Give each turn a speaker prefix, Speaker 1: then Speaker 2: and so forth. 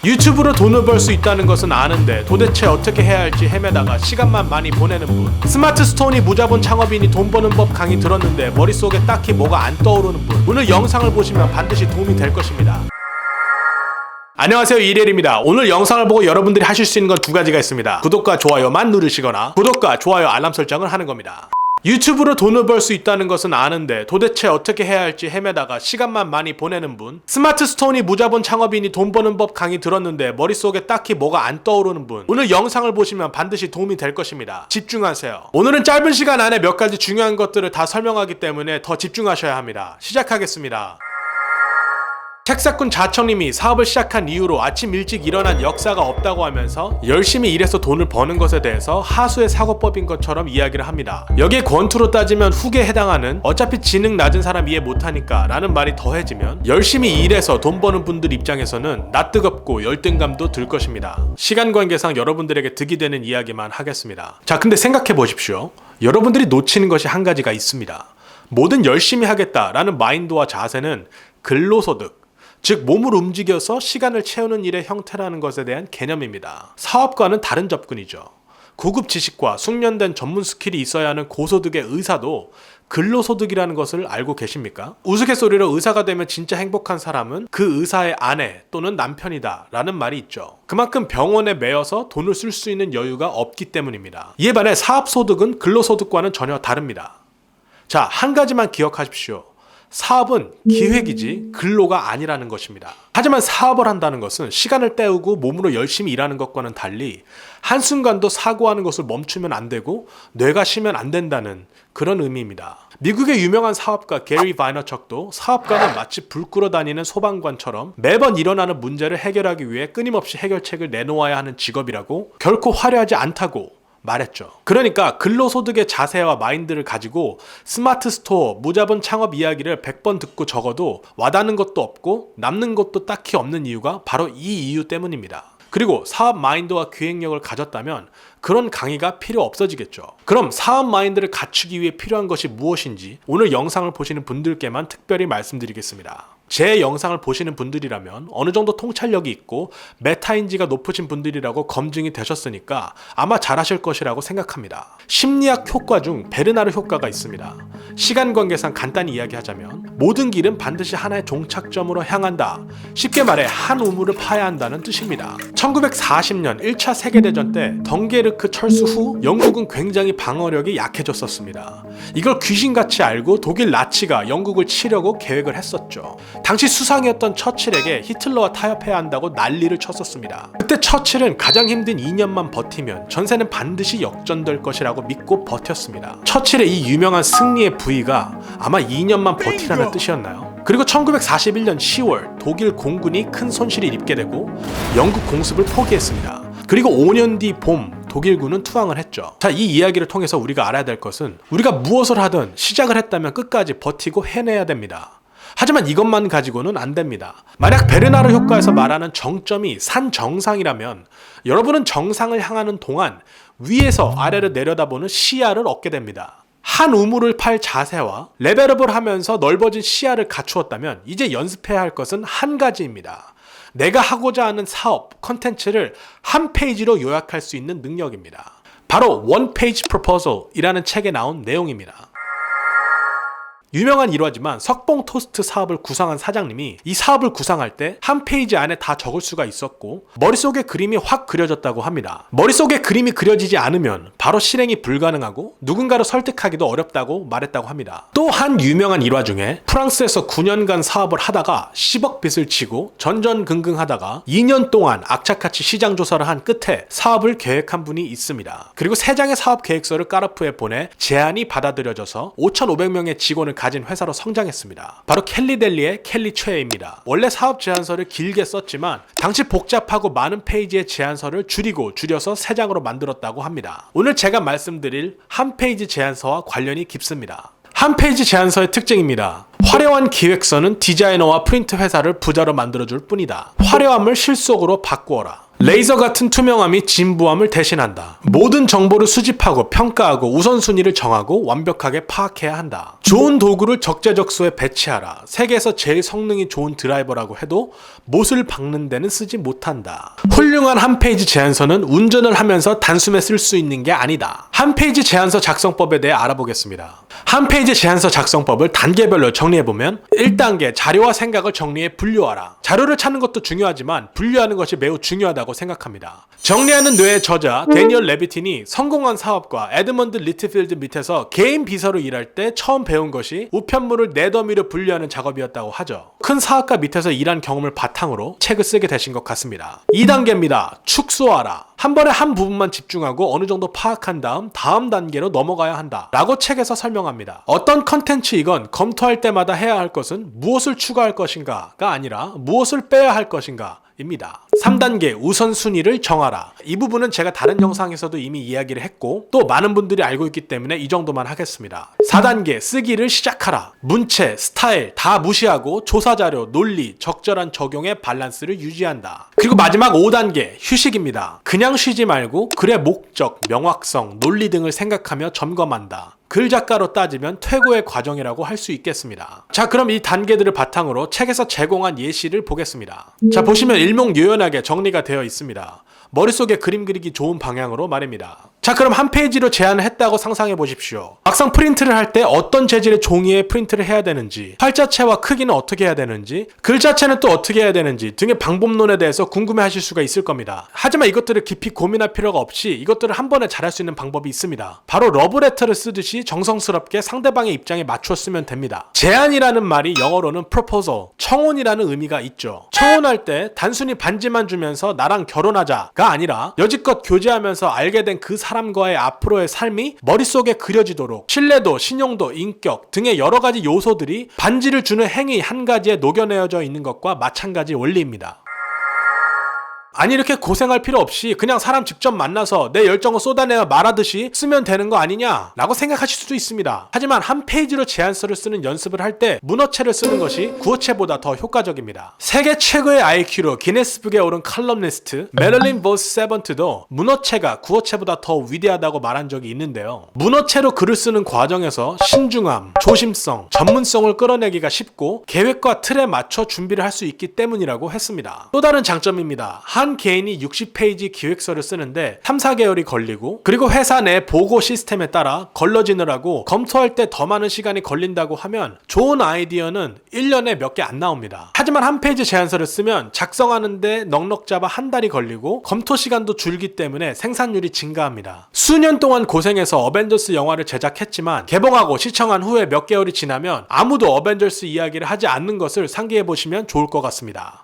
Speaker 1: 유튜브로 돈을 벌 수 있다는 것은 아는데 도대체 어떻게 해야 할지 헤매다가 시간만 많이 보내는 분, 스마트 스톤이 무자본 창업인이 돈 버는 법 강의 들었는데 머릿속에 딱히 뭐가 안 떠오르는 분, 오늘 영상을 보시면 반드시 도움이 될 것입니다. 안녕하세요, 이리엘입니다. 오늘 영상을 보고 여러분들이 하실 수 있는 건 두 가지가 있습니다. 구독과 좋아요만 누르시거나 구독과 좋아요 알람 설정을 하는 겁니다. 유튜브로 돈을 벌 수 있다는 것은 아는데 도대체 어떻게 해야 할지 헤매다가 시간만 많이 보내는 분, 스마트 스톤이 무자본 창업인이 돈 버는 법 강의 들었는데 머릿속에 딱히 뭐가 안 떠오르는 분, 오늘 영상을 보시면 반드시 도움이 될 것입니다. 집중하세요. 오늘은 짧은 시간 안에 몇 가지 중요한 것들을 다 설명하기 때문에 더 집중하셔야 합니다. 시작하겠습니다. 책사꾼 자청님이 사업을 시작한 이후로 아침 일찍 일어난 역사가 없다고 하면서 열심히 일해서 돈을 버는 것에 대해서 하수의 사고법인 것처럼 이야기를 합니다. 여기에 권투로 따지면 훅에 해당하는 어차피 지능 낮은 사람 이해 못하니까 라는 말이 더해지면 열심히 일해서 돈 버는 분들 입장에서는 낯뜨겁고 열등감도 들 것입니다. 시간 관계상 여러분들에게 득이 되는 이야기만 하겠습니다. 자, 근데 생각해 보십시오. 여러분들이 놓치는 것이 한 가지가 있습니다. 뭐든 열심히 하겠다라는 마인드와 자세는 근로소득, 즉 몸을 움직여서 시간을 채우는 일의 형태라는 것에 대한 개념입니다. 사업과는 다른 접근이죠. 고급 지식과 숙련된 전문 스킬이 있어야 하는 고소득의 의사도 근로소득이라는 것을 알고 계십니까? 우스갯소리로 의사가 되면 진짜 행복한 사람은 그 의사의 아내 또는 남편이다 라는 말이 있죠. 그만큼 병원에 매여서 돈을 쓸 수 있는 여유가 없기 때문입니다. 이에 반해 사업소득은 근로소득과는 전혀 다릅니다. 자, 한 가지만 기억하십시오. 사업은 기획이지 근로가 아니라는 것입니다. 하지만 사업을 한다는 것은 시간을 때우고 몸으로 열심히 일하는 것과는 달리 한순간도 사고하는 것을 멈추면 안 되고 뇌가 쉬면 안 된다는 그런 의미입니다. 미국의 유명한 사업가 게리 바이너척도 사업가는 마치 불 끄러 다니는 소방관처럼 매번 일어나는 문제를 해결하기 위해 끊임없이 해결책을 내놓아야 하는 직업이라고, 결코 화려하지 않다고 말했죠. 그러니까 근로소득의 자세와 마인드를 가지고 스마트 스토어, 무자본 창업 이야기를 100번 듣고 적어도 와닿는 것도 없고 남는 것도 딱히 없는 이유가 바로 이 이유 때문입니다. 그리고 사업 마인드와 기획력을 가졌다면 그런 강의가 필요 없어지겠죠. 그럼 사업 마인드를 갖추기 위해 필요한 것이 무엇인지 오늘 영상을 보시는 분들께만 특별히 말씀드리겠습니다. 제 영상을 보시는 분들이라면 어느 정도 통찰력이 있고 메타인지가 높으신 분들이라고 검증이 되셨으니까 아마 잘하실 것이라고 생각합니다. 심리학 효과 중 베르나르 효과가 있습니다. 시간 관계상 간단히 이야기하자면 모든 길은 반드시 하나의 종착점으로 향한다. 쉽게 말해 한 우물을 파야 한다는 뜻입니다. 1940년 1차 세계대전 때 덩게르크 철수 후 영국은 굉장히 방어력이 약해졌었습니다. 이걸 귀신같이 알고 독일 나치가 영국을 치려고 계획을 했었죠. 당시 수상이었던 처칠에게 히틀러와 타협해야 한다고 난리를 쳤었습니다. 그때 처칠은 가장 힘든 2년만 버티면 전세는 반드시 역전될 것이라고 믿고 버텼습니다. 처칠의 이 유명한 승리의 부위가 아마 2년만 버티라는 뜻이었나요? 그리고 1941년 10월 독일 공군이 큰 손실을 입게 되고 영국 공습을 포기했습니다. 그리고 5년 뒤 봄 독일군은 투항을 했죠. 자, 이 이야기를 통해서 우리가 알아야 될 것은 우리가 무엇을 하든 시작을 했다면 끝까지 버티고 해내야 됩니다. 하지만 이것만 가지고는 안 됩니다. 만약 베르나르 효과에서 말하는 정점이 산 정상이라면 여러분은 정상을 향하는 동안 위에서 아래를 내려다보는 시야를 얻게 됩니다. 한 우물을 팔 자세와 레벨업을 하면서 넓어진 시야를 갖추었다면 이제 연습해야 할 것은 한 가지입니다. 내가 하고자 하는 사업, 컨텐츠를 한 페이지로 요약할 수 있는 능력입니다. 바로 One Page Proposal이라는 책에 나온 내용입니다. 유명한 일화지만 석봉 토스트 사업을 구상한 사장님이 이 사업을 구상할 때 한 페이지 안에 다 적을 수가 있었고 머릿속에 그림이 확 그려졌다고 합니다. 머릿속에 그림이 그려지지 않으면 바로 실행이 불가능하고 누군가를 설득하기도 어렵다고 말했다고 합니다. 또 한 유명한 일화 중에 프랑스에서 9년간 사업을 하다가 10억 빚을 지고 전전긍긍하다가 2년 동안 악착같이 시장 조사를 한 끝에 사업을 계획한 분이 있습니다. 그리고 3장의 사업 계획서를 까르푸에 보내 제안이 받아들여져서 5,500명의 직원을 가진 회사로 성장했습니다. 바로 켈리델리의 켈리 최입니다. 원래 사업 제안서를 길게 썼지만 당시 복잡하고 많은 페이지의 제안서를 줄여서 3장으로 만들었다고 합니다. 오늘 제가 말씀드릴 한 페이지 제안서와 관련이 깊습니다. 한 페이지 제안서의 특징입니다. 화려한 기획서는 디자이너와 프린트 회사를 부자로 만들어줄 뿐이다. 화려함을 실속으로 바꾸어라. 레이저 같은 투명함이 진부함을 대신한다. 모든 정보를 수집하고 평가하고 우선순위를 정하고 완벽하게 파악해야 한다. 좋은 도구를 적재적소에 배치하라. 세계에서 제일 성능이 좋은 드라이버라고 해도 못을 박는 데는 쓰지 못한다. 훌륭한 한 페이지 제안서는 운전을 하면서 단숨에 쓸 수 있는 게 아니다. 한 페이지 제안서 작성법에 대해 알아보겠습니다. 한 페이지 제안서 작성법을 단계별로 정리해보면 1단계 자료와 생각을 정리해 분류하라. 자료를 찾는 것도 중요하지만 분류하는 것이 매우 중요하다고 생각합니다. 정리하는 뇌의 저자 데니얼 레비틴이 성공한 사업가 에드먼드 리트필드 밑에서 개인 비서로 일할 때 처음 배운 것이 우편물을 네 더미로 분류하는 작업이었다고 하죠. 큰 사업가 밑에서 일한 경험을 바탕으로 책을 쓰게 되신 것 같습니다. 2단계입니다. 축소하라. 한 번에 한 부분만 집중하고 어느 정도 파악한 다음 단계로 넘어가야 한다 라고 책에서 설명합니다. 어떤 컨텐츠이건 검토할 때마다 해야 할 것은 무엇을 추가할 것인가가 아니라 무엇을 빼야 할 것인가 입니다. 3단계 우선순위를 정하라. 이 부분은 제가 다른 영상에서도 이미 이야기를 했고 또 많은 분들이 알고 있기 때문에 이 정도만 하겠습니다. 4단계 쓰기를 시작하라. 문체, 스타일 다 무시하고 조사자료, 논리, 적절한 적용의 밸런스를 유지한다. 그리고 마지막 5단계 휴식입니다. 그냥 쉬지 말고 글의 목적, 명확성, 논리 등을 생각하며 점검한다. 글작가로 따지면 퇴고의 과정이라고 할 수 있겠습니다. 자, 그럼 이 단계들을 바탕으로 책에서 제공한 예시를 보겠습니다. 자, 보시면 일목요연하게 정리가 되어 있습니다. 머릿속에 그림 그리기 좋은 방향으로 말입니다. 자, 그럼 한 페이지로 제안을 했다고 상상해 보십시오. 막상 프린트를 할 때 어떤 재질의 종이에 프린트를 해야 되는지, 활자체와 크기는 어떻게 해야 되는지, 글자체는 또 어떻게 해야 되는지 등의 방법론에 대해서 궁금해 하실 수가 있을 겁니다. 하지만 이것들을 깊이 고민할 필요가 없이 이것들을 한 번에 잘할 수 있는 방법이 있습니다. 바로 러브레터를 쓰듯이 정성스럽게 상대방의 입장에 맞춰 쓰면 됩니다. 제안이라는 말이 영어로는 proposal, 청혼이라는 의미가 있죠. 청혼할 때 단순히 반지만 주면서 나랑 결혼하자가 아니라 여지껏 교제하면서 알게 된 그 사람과의 앞으로의 삶이 머릿속에 그려지도록 신뢰도, 신용도, 인격 등의 여러 가지 요소들이 반지를 주는 행위 한 가지에 녹여내어져 있는 것과 마찬가지 원리입니다. 아니, 이렇게 고생할 필요 없이 그냥 사람 직접 만나서 내 열정을 쏟아내어 말하듯이 쓰면 되는 거 아니냐 라고 생각하실 수도 있습니다. 하지만 한 페이지로 제안서를 쓰는 연습을 할 때 문어체를 쓰는 것이 구어체보다 더 효과적입니다. 세계 최고의 IQ로 기네스북에 오른 칼럼니스트 메릴린 보스 세번트도 문어체가 구어체보다 더 위대하다고 말한 적이 있는데요. 문어체로 글을 쓰는 과정에서 신중함, 조심성, 전문성을 끌어내기가 쉽고 계획과 틀에 맞춰 준비를 할 수 있기 때문이라고 했습니다. 또 다른 장점입니다. 한 개인이 60페이지 기획서를 쓰는데 3, 4개월이 걸리고, 그리고 회사 내 보고 시스템에 따라 걸러지느라고 검토할 때 더 많은 시간이 걸린다고 하면 좋은 아이디어는 1년에 몇 개 안 나옵니다. 하지만 한 페이지 제안서를 쓰면 작성하는데 넉넉 잡아 한 달이 걸리고 검토 시간도 줄기 때문에 생산율이 증가합니다. 수년 동안 고생해서 어벤져스 영화를 제작했지만 개봉하고 시청한 후에 몇 개월이 지나면 아무도 어벤져스 이야기를 하지 않는 것을 상기해 보시면 좋을 것 같습니다.